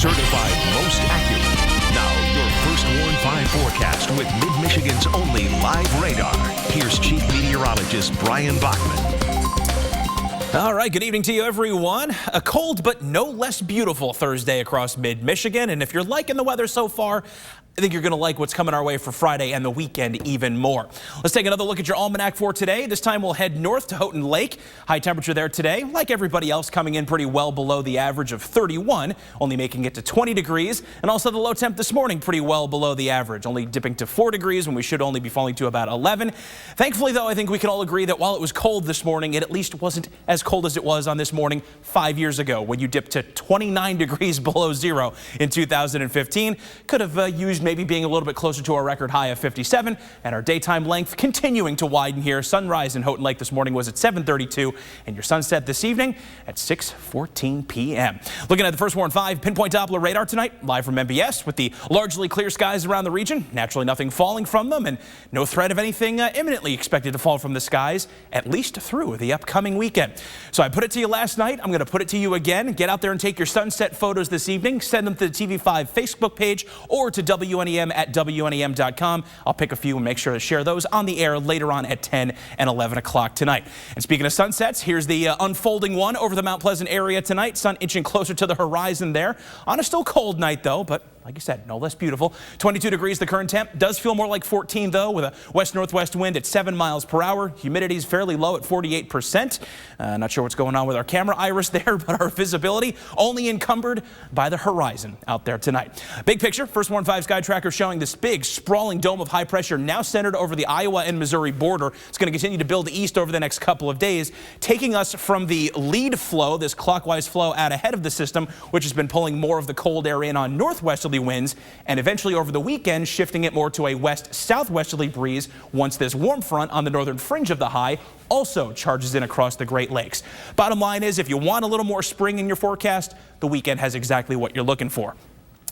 certified most accurate. Now, your first Warn 5 forecast with Mid-Michigan's only live radar. Here's Chief Meteorologist Bryan Bachman. All right, good evening to you, everyone. A cold but no less beautiful Thursday across mid-Michigan. And if you're liking the weather so far, I think you're going to like what's coming our way for Friday and the weekend even more. Let's take another look at your almanac for today. This time we'll head north to Houghton Lake. High temperature there today, like everybody else, coming in pretty well below the average of 31, only making it to 20 degrees. And also the low temp this morning, pretty well below the average, only dipping to 4 degrees when we should only be falling to about 11. Thankfully, though, I think we can all agree that while it was cold this morning, it at least wasn't as cold as it was on this morning 5 years ago when you dipped to 29 degrees below zero in 2015. Could have used maybe being a little bit closer to our record high of 57, and our daytime length continuing to widen here. Sunrise in Houghton Lake this morning was at 7:32, and your sunset this evening at 6:14 p.m. Looking at the first Warn 5 pinpoint Doppler radar tonight, live from MBS with the largely clear skies around the region. Naturally, nothing falling from them, and no threat of anything imminently expected to fall from the skies, at least through the upcoming weekend. So I put it to you last night. I'm going to put it to you again. Get out there and take your sunset photos this evening. Send them to the TV5 Facebook page or to WNEM at WNEM.com. I'll pick a few and make sure to share those on the air later on at 10 and 11 o'clock tonight. And speaking of sunsets, here's the unfolding one over the Mount Pleasant area tonight. Sun inching closer to the horizon there on a still cold night, though, but like I said, no less beautiful. 22 degrees the current temp. Does feel more like 14, though, with a west-northwest wind at 7 miles per hour. Humidity is fairly low at 48%. Not sure what's going on with our camera iris there, but our visibility only encumbered by the horizon out there tonight. Big picture, first Warn 5 sky tracker showing this big sprawling dome of high pressure now centered over the Iowa and Missouri border. It's going to continue to build east over the next couple of days, taking us from the lead flow, this clockwise flow out ahead of the system, which has been pulling more of the cold air in on northwesterly winds, and eventually over the weekend shifting it more to a west-southwesterly breeze once this warm front on the northern fringe of the high also charges in across the Great Lakes. Bottom line is, if you want a little more spring in your forecast, the weekend has exactly what you're looking for.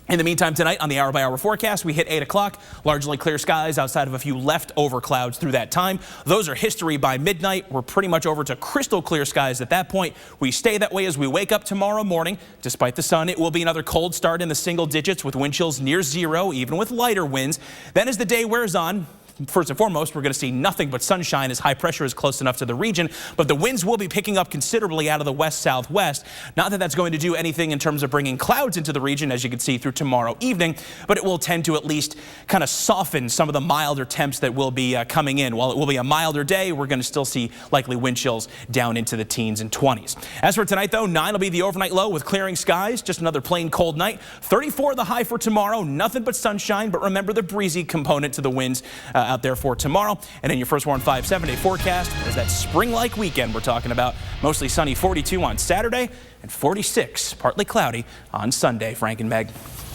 In the meantime, tonight on the hour-by-hour forecast, we hit 8 o'clock. Largely clear skies outside of a few leftover clouds through that time. Those are history by midnight. We're pretty much over to crystal clear skies at that point. We stay that way as we wake up tomorrow morning. Despite the sun, it will be another cold start in the single digits with wind chills near zero, even with lighter winds. Then as the day wears on, first and foremost, we're going to see nothing but sunshine as high pressure is close enough to the region, but the winds will be picking up considerably out of the west-southwest. Not that that's going to do anything in terms of bringing clouds into the region, as you can see through tomorrow evening, but it will tend to at least kind of soften some of the milder temps that will be coming in. While it will be a milder day, we're going to still see likely wind chills down into the teens and 20s. As for tonight, though, 9 will be the overnight low with clearing skies. Just another plain cold night. 34 the high for tomorrow. Nothing but sunshine, but remember the breezy component to the winds out there for tomorrow. And in your first Warn 5 7-day forecast, there's that spring-like weekend we're talking about. Mostly sunny, 42 on Saturday and 46, partly cloudy on Sunday. Frank and Meg.